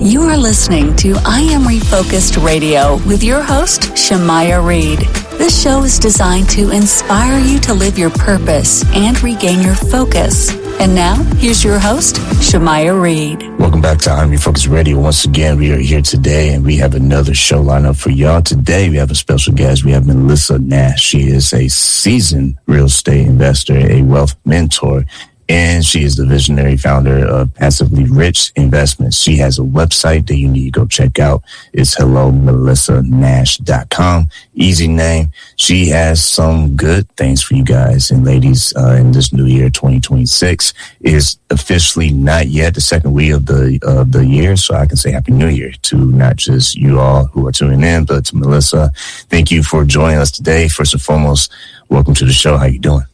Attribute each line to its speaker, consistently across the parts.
Speaker 1: You are listening to I Am Refocused Radio with your host, Shamaya Reed. This show is designed to inspire you to live your purpose and regain your focus. And now, here's your host, Shamaya Reed.
Speaker 2: Welcome back to I Am Refocused Radio. Once again, we are here today, and we have another show lineup for y'all. Today, we have a special guest. We have Melissa Nash. She is a seasoned real estate investor, a wealth mentor, and she is the visionary founder of Passively Rich Investments. She has a website that you need to go check out. It's hellomelissanash.com. Easy name. She has some good things for you guys and ladies in this new year, 2026. Is officially not yet the second week of the year, so I can say Happy New Year to not just you all who are tuning in, but to Melissa. Thank you for joining us today. First and foremost, welcome to the show. How you doing?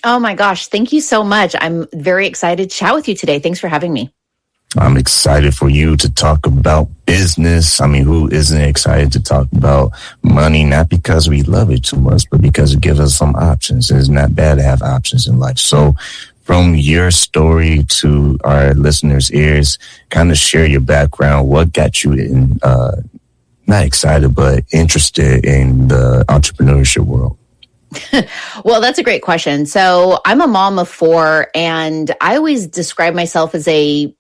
Speaker 3: Oh my gosh, thank you so much. I'm very excited to chat with you today. Thanks for having me.
Speaker 2: I'm excited for you to talk about business. I mean, who isn't excited to talk about money? Not because we love it too much, but because it gives us some options. It's not bad to have options in life. So from your story to our listeners' ears, kind of share your background. What got you in, not excited, but interested in the entrepreneurship world?
Speaker 3: Well, that's a great question. So I'm a mom of 4, and I always describe myself as a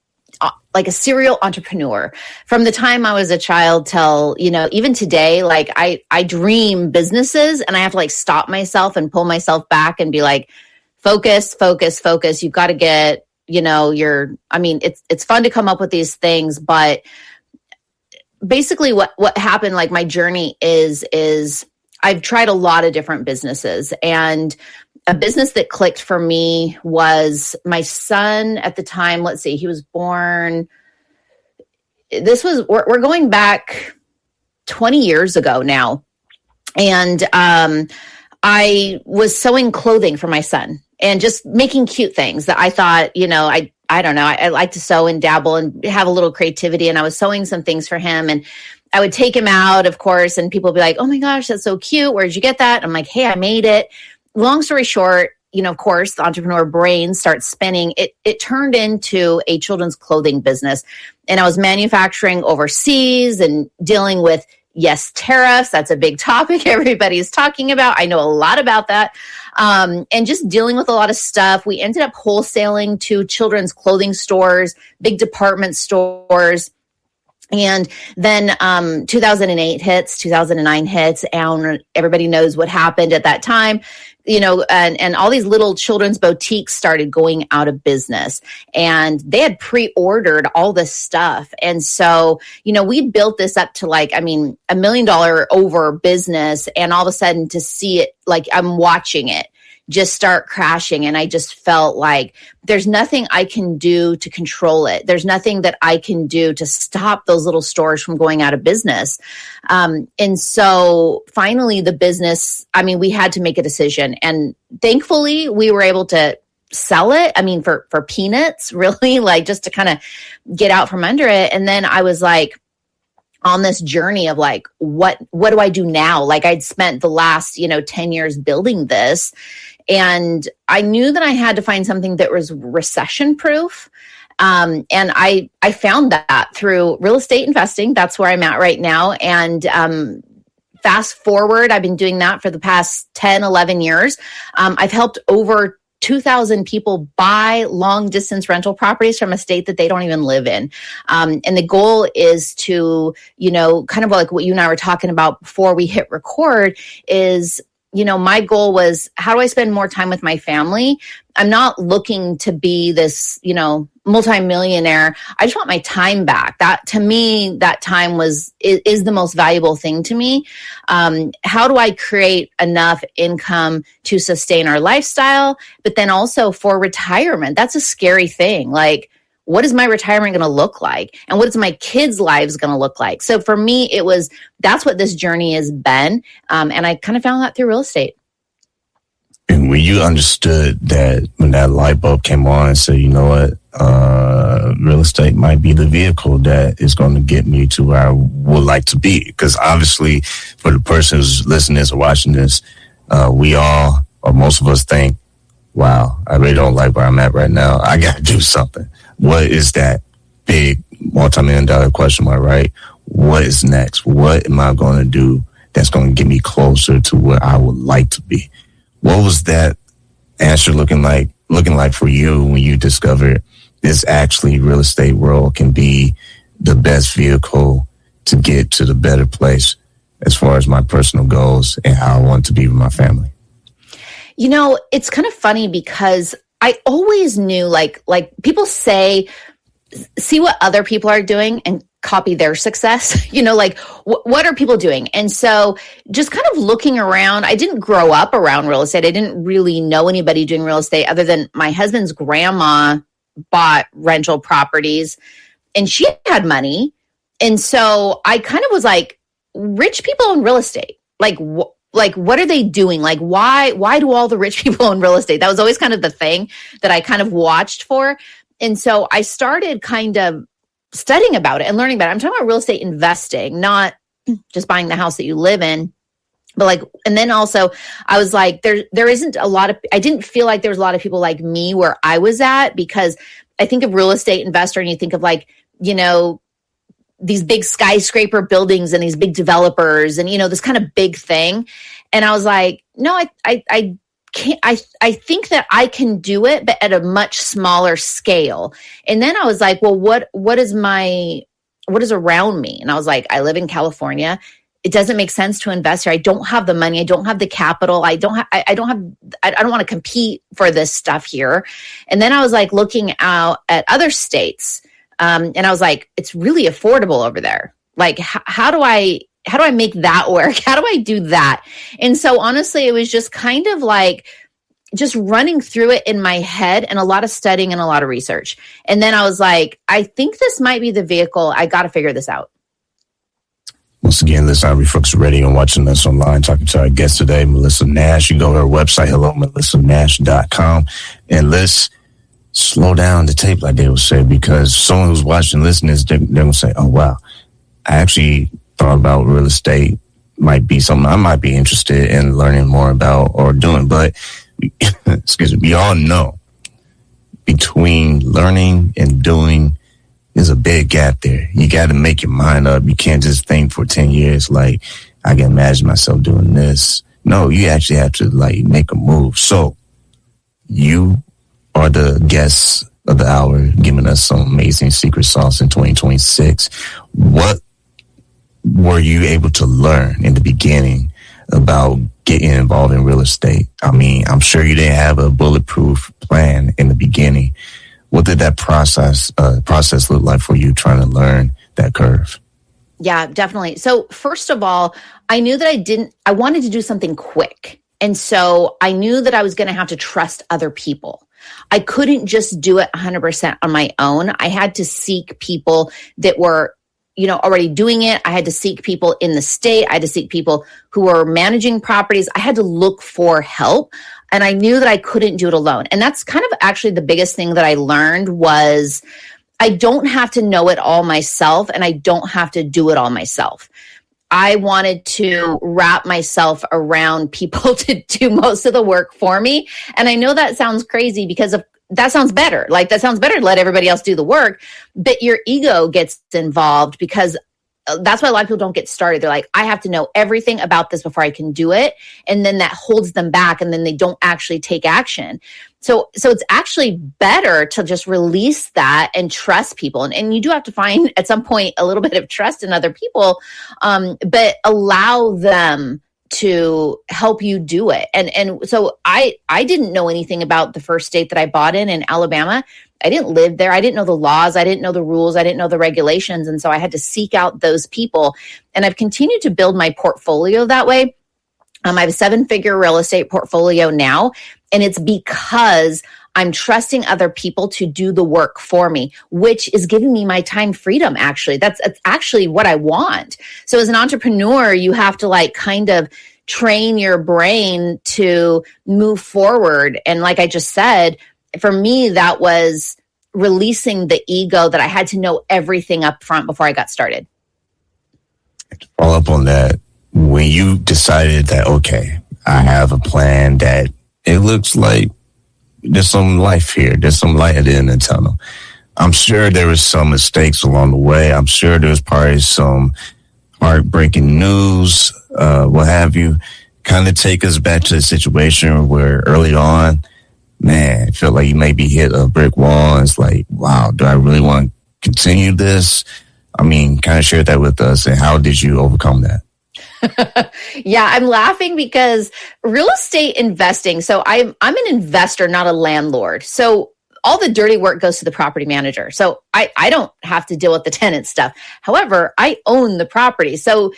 Speaker 3: serial entrepreneur. From the time I was a child till, even today, I dream businesses, and I have to stop myself and pull myself back and be like, focus. You've got to get, it's fun to come up with these things, but basically what happened, my journey is I've tried a lot of different businesses, and a business that clicked for me was my son at the time. Let's see, he was born. We're going back 20 years ago now. And I was sewing clothing for my son and just making cute things that I thought, I don't know. I like to sew and dabble and have a little creativity. And I was sewing some things for him, and I would take him out, of course, and people would be like, oh my gosh, that's so cute. Where'd you get that? I'm like, hey, I made it. Long story short, of course, the entrepreneur brain starts spinning. It turned into a children's clothing business. And I was manufacturing overseas and dealing with, yes, tariffs. That's a big topic everybody's talking about. I know a lot about that. And just dealing with a lot of stuff. We ended up wholesaling to children's clothing stores, big department stores. And then 2008 hits, 2009 hits, and everybody knows what happened at that time, and all these little children's boutiques started going out of business, and they had pre-ordered all this stuff. And so, we built this up to $1 million over business, and all of a sudden to see it, I'm watching it just start crashing. And I just felt like there's nothing I can do to control it. There's nothing that I can do to stop those little stores from going out of business. And so finally the business, we had to make a decision, and thankfully we were able to sell it. For peanuts, really, just to kind of get out from under it. And then I was on this journey of what do I do now? I'd spent the last, 10 years building this. And I knew that I had to find something that was recession proof. And I found that through real estate investing. That's where I'm at right now. And fast forward, I've been doing that for the past 10, 11 years. I've helped over 2,000 people buy long distance rental properties from a state that they don't even live in. And the goal is to, kind of like what you and I were talking about before we hit record is, my goal was, how do I spend more time with my family? I'm not looking to be this, multimillionaire. I just want my time back. That, to me, that time is the most valuable thing to me. How do I create enough income to sustain our lifestyle, but then also for retirement? That's a scary thing. What is my retirement going to look like? And what is my kids' lives going to look like? So for me, that's what this journey has been. And I kind of found that through real estate.
Speaker 2: And when you understood that, when that light bulb came on and said, you know what, real estate might be the vehicle that is going to get me to where I would like to be. Because obviously, for the person who's listening or watching this, we all, or most of us think, wow, I really don't like where I'm at right now. I got to do something. What is that big multi-million dollar question mark, right? What is next? What am I going to do that's going to get me closer to where I would like to be? What was that answer looking like for you when you discovered this actually real estate world can be the best vehicle to get to the better place as far as my personal goals and how I want to be with my family?
Speaker 3: You know, it's kind of funny because I always knew, like people say, see what other people are doing and copy their success. You know, like what are people doing? And so just kind of looking around, I didn't grow up around real estate. I didn't really know anybody doing real estate other than my husband's grandma bought rental properties and she had money. And so I kind of was like, rich people in real estate, like what are they doing? Like, why do all the rich people own real estate? That was always kind of the thing that I kind of watched for. And so I started kind of studying about it and learning about it. I'm talking about real estate investing, not just buying the house that you live in, but like, and then also I was like, there isn't a lot of, I didn't feel like there was a lot of people like me where I was at, because I think of real estate investor and you think of like, you know, these big skyscraper buildings and these big developers and, you know, this kind of big thing. And I was like, no, I can't, I think that I can do it, but at a much smaller scale. And then I was like, well, what is around me? And I was like, I live in California. It doesn't make sense to invest here. I don't have the money. I don't have the capital. I don't want to compete for this stuff here. And then I was like looking out at other states. And I was like, it's really affordable over there. Like, how do I make that work? How do I do that? And so honestly, it was just kind of like just running through it in my head and a lot of studying and a lot of research. And then I was like, I think this might be the vehicle. I got to figure this out.
Speaker 2: Once again, listen, I'm Refocus Radio and watching us online, talking to our guest today, Melissa Nash. You can go to her website, HelloMelissaNash.com, and let's slow down the tape, like they would say, because someone who's watching, listening, they're going to say, oh, wow, I actually thought about real estate might be something I might be interested in learning more about or doing. But excuse me, we all know between learning and doing, there's a big gap there. You got to make your mind up. You can't just think for 10 years, like, I can imagine myself doing this. No, you actually have to like make a move. So you are the guests of the hour, giving us some amazing secret sauce in 2026. What were you able to learn in the beginning about getting involved in real estate? I mean, I'm sure you didn't have a bulletproof plan in the beginning. What did that process look like for you trying to learn that curve?
Speaker 3: Yeah, definitely. So first of all, I knew that I wanted to do something quick. And so I knew that I was going to have to trust other people. I couldn't just do it 100% on my own. I had to seek people that were, you know, already doing it. I had to seek people in the state. I had to seek people who were managing properties. I had to look for help. And I knew that I couldn't do it alone. And that's kind of actually the biggest thing that I learned was I don't have to know it all myself, and I don't have to do it all myself. I wanted to wrap myself around people to do most of the work for me. And I know that sounds crazy because that sounds better. Like, that sounds better to let everybody else do the work, but your ego gets involved because that's why a lot of people don't get started. They're like, I have to know everything about this before I can do it. And then that holds them back, and then they don't actually take action. So it's actually better to just release that and trust people. And you do have to find at some point a little bit of trust in other people, but allow them to help you do it. And so I didn't know anything about the first state that I bought in Alabama. I didn't live there. I didn't know the laws. I didn't know the rules. I didn't know the regulations. And so I had to seek out those people. And I've continued to build my portfolio that way. I have a 7-figure real estate portfolio now. And it's because I'm trusting other people to do the work for me, which is giving me my time freedom. Actually, that's actually what I want. So as an entrepreneur, you have to like kind of train your brain to move forward. And like I just said, for me, that was releasing the ego that I had to know everything up front before I got started.
Speaker 2: To follow up on that, when you decided that, okay, I have a plan that it looks like there's some life here, there's some light at the end of the tunnel. I'm sure there was some mistakes along the way. I'm sure there was probably some heartbreaking news, what have you. Kind of take us back to the situation where early on, man, it felt like you maybe hit a brick wall. And it's like, wow, do I really want to continue this? I mean, kind of share that with us. And how did you overcome that?
Speaker 3: Yeah, I'm laughing because real estate investing. So I'm an investor, not a landlord. So all the dirty work goes to the property manager. So I don't have to deal with the tenant stuff. However, I own the property. So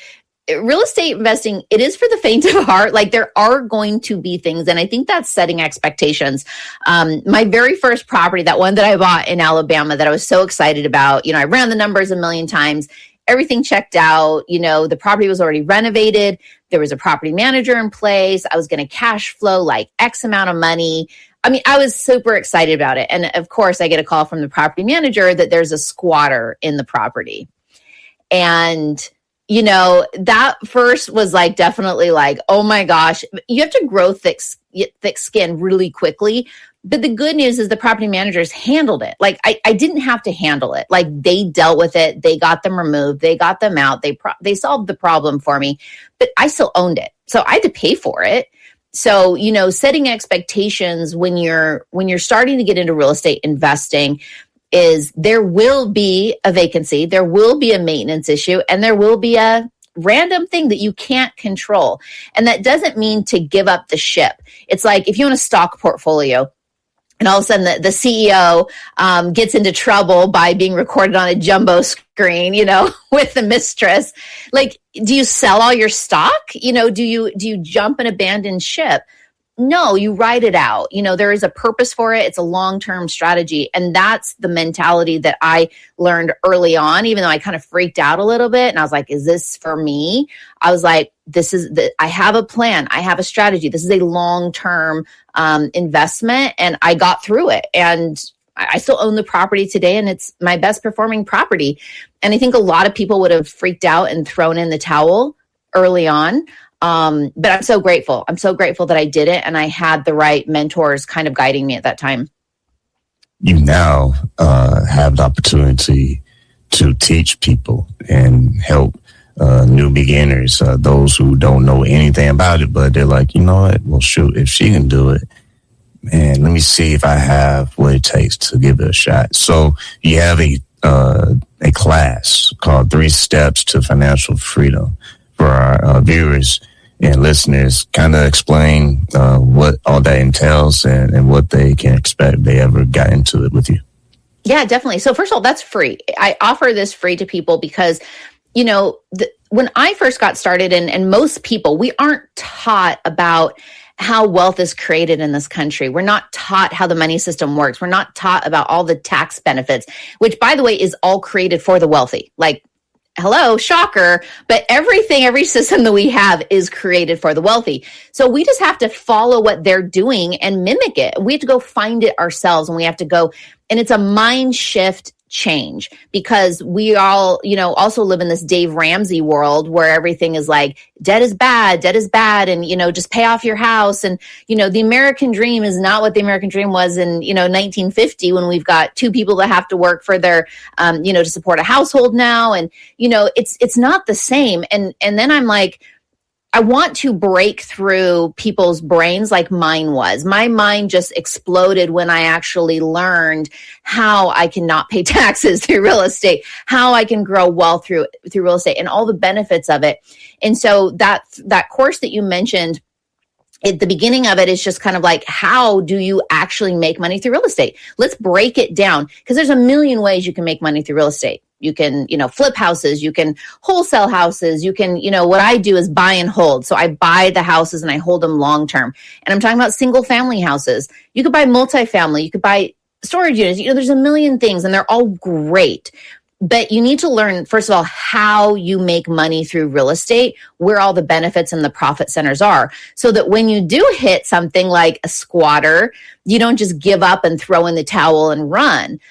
Speaker 3: real estate investing, it is for the faint of heart. Like there are going to be things. And I think that's setting expectations. My very first property, that one that I bought in Alabama that I was so excited about, I ran the numbers a million times. Everything checked out. The property was already renovated. There was a property manager in place. I was going to cash flow like X amount of money. I mean, I was super excited about it. And of course, I get a call from the property manager that there's a squatter in the property. And, that first was like definitely like, oh my gosh, you have to grow thick skin really quickly. But the good news is the property managers handled it. Like I didn't have to handle it. Like they dealt with it. They got them removed. They got them out. They solved the problem for me, but I still owned it. So I had to pay for it. So, setting expectations when you're starting to get into real estate investing is there will be a vacancy, there will be a maintenance issue, and there will be a random thing that you can't control. And that doesn't mean to give up the ship. It's like if you own a stock portfolio, and all of a sudden the CEO gets into trouble by being recorded on a jumbo screen, with the mistress. Like, do you sell all your stock? Do you jump and abandon ship? No, you ride it out. There is a purpose for it. It's a long-term strategy. And that's the mentality that I learned early on, even though I kind of freaked out a little bit. And I was like, is this for me? I was like, I have a plan. I have a strategy. This is a long-term investment. And I got through it. And I still own the property today, and it's my best performing property. And I think a lot of people would have freaked out and thrown in the towel early on. But I'm so grateful. I'm so grateful that I did it, and I had the right mentors kind of guiding me at that time.
Speaker 2: You now have the opportunity to teach people and help new beginners, those who don't know anything about it, but they're like, you know what? Well, shoot, if she can do it, man, let me see if I have what it takes to give it a shot. So you have a class called 3 Steps to Financial Freedom for our viewers and listeners. Kind of explain what all that entails and what they can expect if they ever got into it with you.
Speaker 3: Yeah, definitely. So first of all, that's free. I offer this free to people because, when I first got started, and most people, we aren't taught about how wealth is created in this country. We're not taught how the money system works. We're not taught about all the tax benefits, which, by the way, is all created for the wealthy. Like, hello, shocker, but every system that we have is created for the wealthy. So we just have to follow what they're doing and mimic it. We have to go find it ourselves, and we have to go, and it's a mind shift change, because we all, also live in this Dave Ramsey world where everything is like, debt is bad, and, just pay off your house. And, the American dream is not what the American dream was in, 1950, when we've got 2 people that have to work for their, to support a household now. And, it's not the same. And then I'm like, I want to break through people's brains like mine was. My mind just exploded when I actually learned how I can not pay taxes through real estate, how I can grow wealth through real estate, and all the benefits of it. And so that course that you mentioned, at the beginning of it is just kind of like, how do you actually make money through real estate? Let's break it down, because there's a million ways you can make money through real estate. You can, flip houses, you can wholesale houses, you can, what I do is buy and hold. So I buy the houses and I hold them long-term. And I'm talking about single family houses. You could buy multifamily, you could buy storage units. There's a million things, and they're all great. But you need to learn, first of all, how you make money through real estate, where all the benefits and the profit centers are, so that when you do hit something like a squatter, you don't just give up and throw in the towel and run.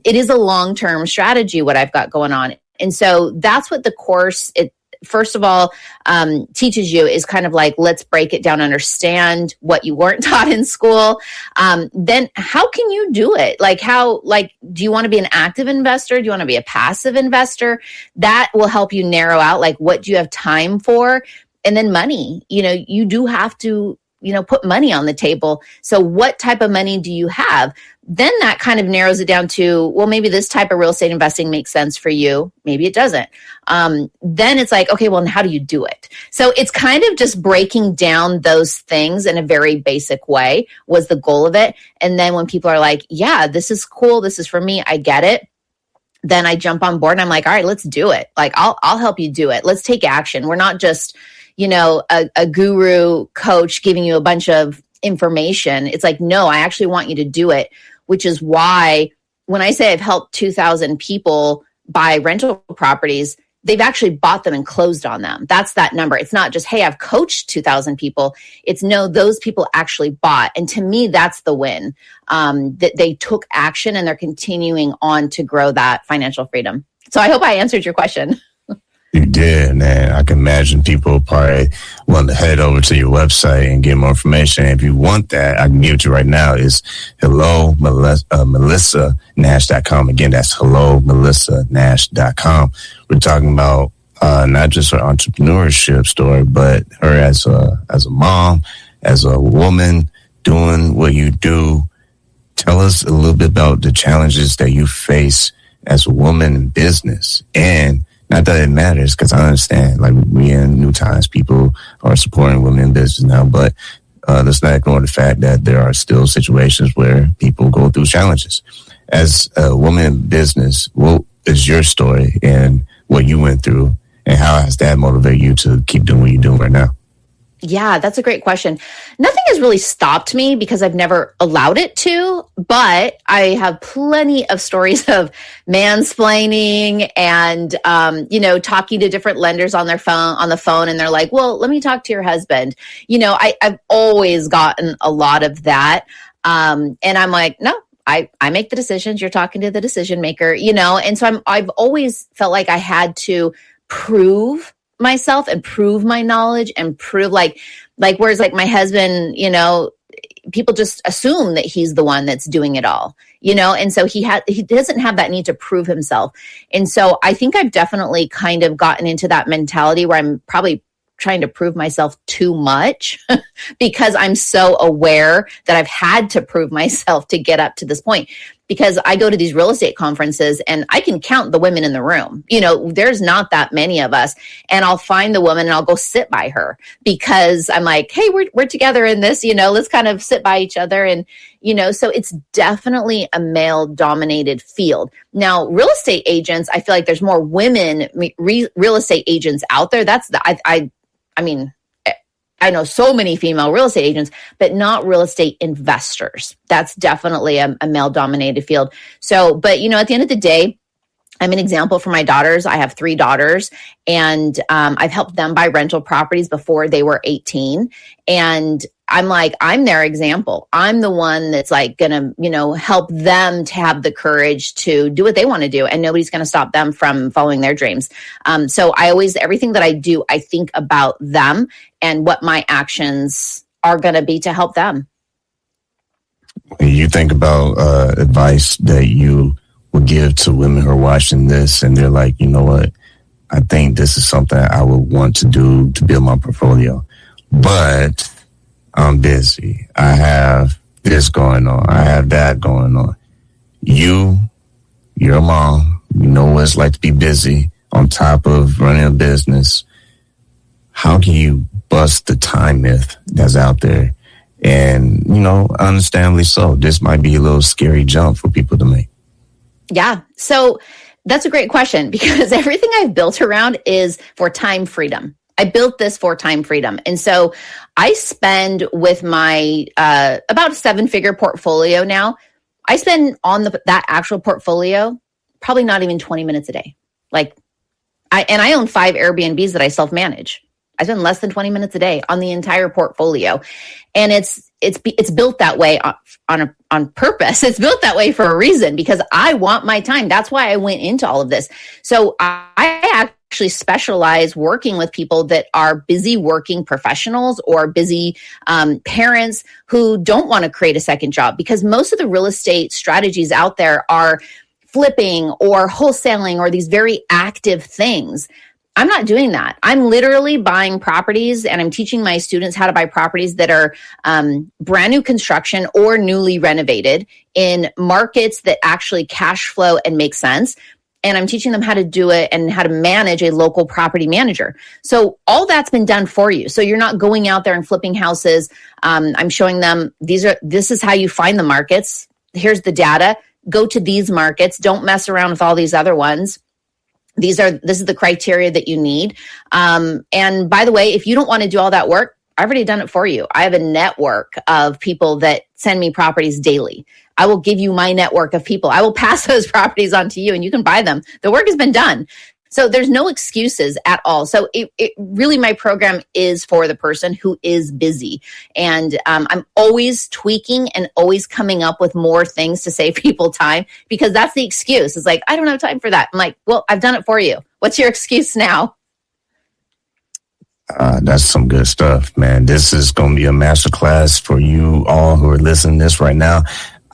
Speaker 3: It is a long-term strategy, what I've got going on. And so that's what the course first of all, teaches you is kind of like, let's break it down, understand what you weren't taught in school. Then how can you do it? Do you want to be an active investor? Do you want to be a passive investor? That will help you narrow out, like, what do you have time for? And then money, you do have to, put money on the table. So what type of money do you have? Then that kind of narrows it down to, well, maybe this type of real estate investing makes sense for you. Maybe it doesn't. Then it's like, okay, well, and how do you do it? So it's kind of just breaking down those things in a very basic way was the goal of it. And then when people are like, yeah, this is cool, this is for me, I get it, then I jump on board and I'm like, all right, let's do it. Like, I'll help you do it. Let's take action. We're not just, a guru coach giving you a bunch of information. It's like, no, I actually want you to do it, which is why when I say I've helped 2,000 people buy rental properties, they've actually bought them and closed on them. That's that number. It's not just, hey, I've coached 2,000 people. It's no, those people actually bought. And to me, that's the win, that they took action and they're continuing on to grow that financial freedom. So I hope I answered your question.
Speaker 2: You did, man. I can imagine people probably want to head over to your website and get more information. If you want that, I can give it to you right now. It's HelloMelissaNash.com. Again, that's HelloMelissaNash.com. We're talking about not just her entrepreneurship story, but her as a mom, as a woman, doing what you do. Tell us a little bit about the challenges that you face as a woman in business. And not that it matters, because I understand, like, we in new times, people are supporting women in business now, but let's not ignore the fact that there are still situations where people go through challenges. As a woman in business, what is your story and what you went through, and how has that motivated you to keep doing what you're doing right now?
Speaker 3: Yeah, that's a great question. Nothing has really stopped me because I've never allowed it to, but I have plenty of stories of mansplaining and, talking to different lenders on the phone, and they're like, well, let me talk to your husband. I've always gotten a lot of that. And I'm like, no, I make the decisions. You're talking to the decision maker, and so I've always felt like I had to prove myself and prove my knowledge and prove like whereas like my husband, people just assume that he's the one that's doing it all, and so he doesn't have that need to prove himself. And so I think I've definitely kind of gotten into that mentality where I'm probably trying to prove myself too much because I'm so aware that I've had to prove myself to get up to this point. Because I go to these real estate conferences and I can count the women in the room. There's not that many of us. And I'll find the woman and I'll go sit by her because I'm like, hey, we're together in this, let's kind of sit by each other. And, so it's definitely a male dominated field. Now, real estate agents, I feel like there's more women real estate agents out there. That's I know so many female real estate agents, but not real estate investors. That's definitely a male-dominated field. So, but, at the end of the day, I'm an example for my daughters. I have 3 daughters, and I've helped them buy rental properties before they were 18. And I'm their example. I'm the one that's like going to, help them to have the courage to do what they want to do. And nobody's going to stop them from following their dreams. So everything that I do, I think about them and what my actions are going to be to help them.
Speaker 2: When you think about advice that you would give to women who are watching this and they're like, you know what, I think this is something I would want to do to build my portfolio, but I'm busy. I have this going on. I have that going on. You're a mom. You know what it's like to be busy on top of running a business. How can you bust the time myth that's out there? And, understandably so, this might be a little scary jump for people to make.
Speaker 3: Yeah. So that's a great question because everything I've built around is for time freedom. I built this for time freedom. And so I spend with my about a 7-figure portfolio now, I spend on that actual portfolio probably not even 20 minutes a day. I own 5 Airbnbs that I self-manage. I spend less than 20 minutes a day on the entire portfolio. And it's built that way on purpose. It's built that way for a reason because I want my time. That's why I went into all of this. So I actually actually specialize working with people that are busy working professionals or busy parents who don't want to create a second job, because most of the real estate strategies out there are flipping or wholesaling or these very active things. I'm not doing that. I'm literally buying properties, and I'm teaching my students how to buy properties that are brand new construction or newly renovated in markets that actually cash flow and make sense. And I'm teaching them how to do it and how to manage a local property manager. So all that's been done for you. So you're not going out there and flipping houses. I'm showing them this is how you find the markets. Here's the data. Go to these markets. Don't mess around with all these other ones. This is the criteria that you need. And by the way, if you don't want to do all that work, I've already done it for you. I have a network of people that send me properties daily. I will give you my network of people. I will pass those properties on to you and you can buy them. The work has been done. So there's no excuses at all. So it really, my program is for the person who is busy. And I'm always tweaking and always coming up with more things to save people time, because that's the excuse. It's like, I don't have time for that. I'm like, well, I've done it for you. What's your excuse now?
Speaker 2: That's some good stuff, man. This is going to be a masterclass for you all who are listening to this right now.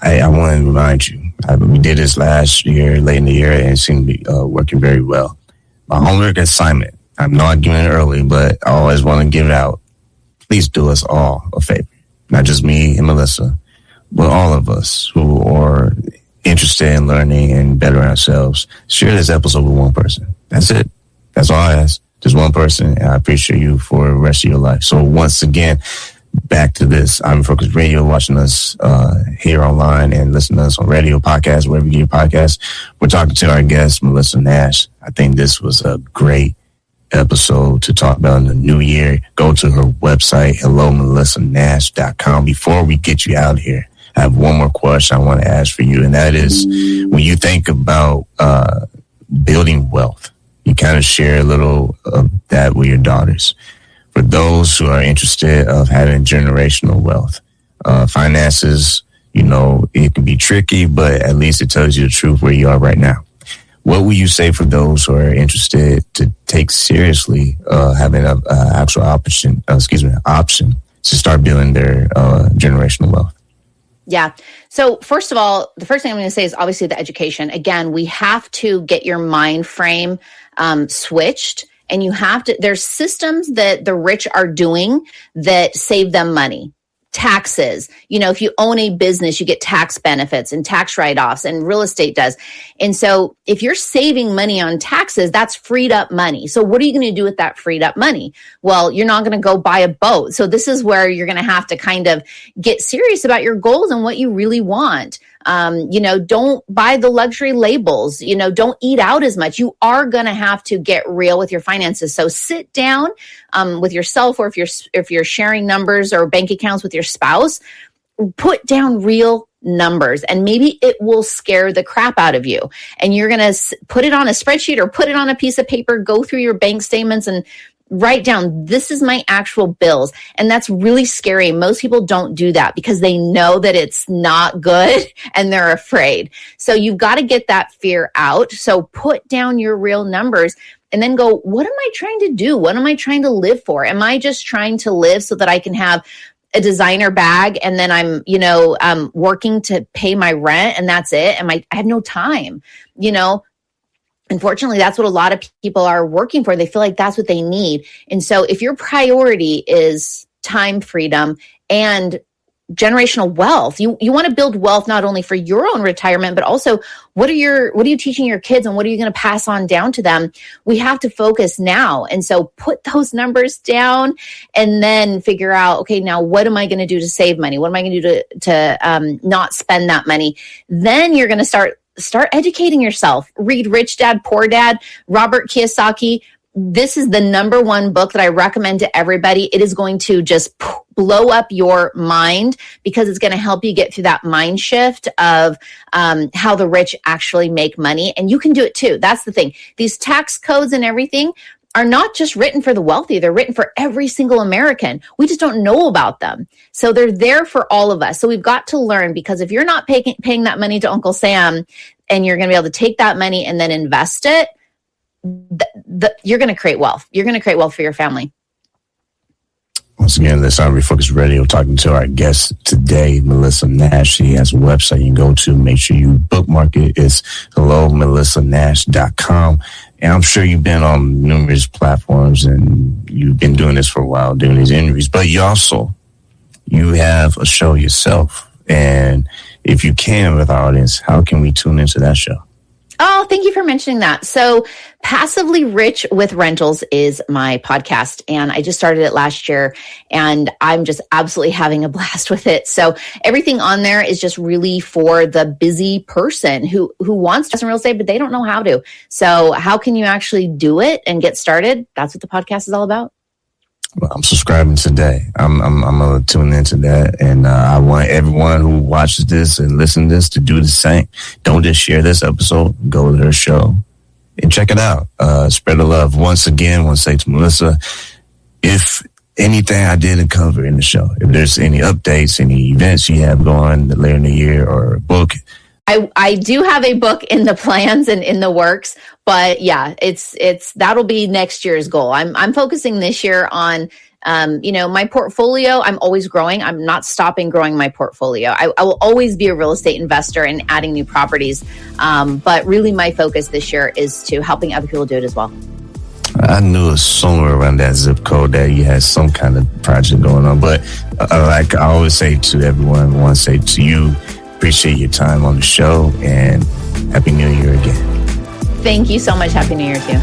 Speaker 2: I want to remind you, we did this last year, late in the year, and it seemed to be working very well. My homework assignment, I'm not giving it early, but I always want to give it out. Please do us all a favor. Not just me and Melissa, but all of us who are interested in learning and bettering ourselves. Share this episode with one person. That's it. That's all I ask. Just one person, and I appreciate you for the rest of your life. So once again, back to this. I'm Focused Radio, watching us here online and listening to us on radio, podcast, wherever you get your podcasts. We're talking to our guest, Melissa Nash. I think this was a great episode to talk about in the new year. Go to her website, hellomelissanash.com. Before we get you out of here, I have one more question I want to ask for you, and that is, when you think about building wealth, you kind of share a little of that with your daughters. For those who are interested of having generational wealth, finances, it can be tricky, but at least it tells you the truth where you are right now. What would you say for those who are interested to take seriously having an actual option to start building their generational wealth?
Speaker 3: Yeah. So first of all, the first thing I'm going to say is obviously the education. Again, we have to get your mind frame switched. And there's systems that the rich are doing that save them money. Taxes, if you own a business, you get tax benefits and tax write-offs, and real estate does. And so if you're saving money on taxes, that's freed up money. So what are you going to do with that freed up money? Well, you're not going to go buy a boat. So this is where you're going to have to kind of get serious about your goals and what you really want. Don't buy the luxury labels, don't eat out as much. You are going to have to get real with your finances. So sit down with yourself, or if you're sharing numbers or bank accounts with your spouse, put down real numbers, and maybe it will scare the crap out of you. And you're going to put it on a spreadsheet or put it on a piece of paper, go through your bank statements and write down, this is my actual bills. And that's really scary. Most people don't do that because they know that it's not good and they're afraid. So you've got to get that fear out. So put down your real numbers and then go, what am I trying to do? What am I trying to live for? Am I just trying to live so that I can have a designer bag and then I'm, working to pay my rent and that's it? I have no time, Unfortunately, that's what a lot of people are working for. They feel like that's what they need. And so if your priority is time freedom and generational wealth, you want to build wealth not only for your own retirement, but also what are you teaching your kids and what are you going to pass on down to them? We have to focus now. And so put those numbers down and then figure out, okay, now what am I going to do to save money? What am I going to do to not spend that money? Then you're going to start educating yourself. Read Rich Dad, Poor Dad, Robert Kiyosaki. This is the number one book that I recommend to everybody. It is going to just blow up your mind because it's going to help you get through that mind shift of how the rich actually make money. And you can do it too. That's the thing. These tax codes and everything are not just written for the wealthy. They're written for every single American. We just don't know about them. So they're there for all of us. So we've got to learn, because if you're not paying that money to Uncle Sam and you're going to be able to take that money and then invest it, you're going to create wealth. You're going to create wealth for your family.
Speaker 2: Once again, this is Refocus Radio, talking to our guest today, Melissa Nash. She has a website you can go to. Make sure you bookmark it. It's hellomelissanash.com. And I'm sure you've been on numerous platforms and you've been doing this for a while, doing these interviews. But you have a show yourself. And if you can, with our audience, how can we tune into that show?
Speaker 3: Oh, thank you for mentioning that. So Passively Rich with Rentals is my podcast, and I just started it last year, and I'm just absolutely having a blast with it. So everything on there is just really for the busy person who wants to invest in real estate, but they don't know how to. So how can you actually do it and get started? That's what the podcast is all about.
Speaker 2: Well, I'm subscribing today. I'm going to tune into that. And I want everyone who watches this and listens to this to do the same. Don't just share this episode. Go to her show and check it out. Spread the love. Once again, I want to say to Melissa, if anything I didn't cover in the show, if there's any updates, any events you have going later in the year or a book,
Speaker 3: I do have a book in the plans and in the works, but yeah, it's that'll be next year's goal. I'm focusing this year on, my portfolio. I'm always growing. I'm not stopping growing my portfolio. I will always be a real estate investor and adding new properties. But really my focus this year is to helping other people do it as well.
Speaker 2: I knew it was somewhere around that zip code that you had some kind of project going on. But like I always say to everyone, I want to say to you, appreciate your time on the show, and Happy New Year again.
Speaker 3: Thank you so much. Happy New Year to you.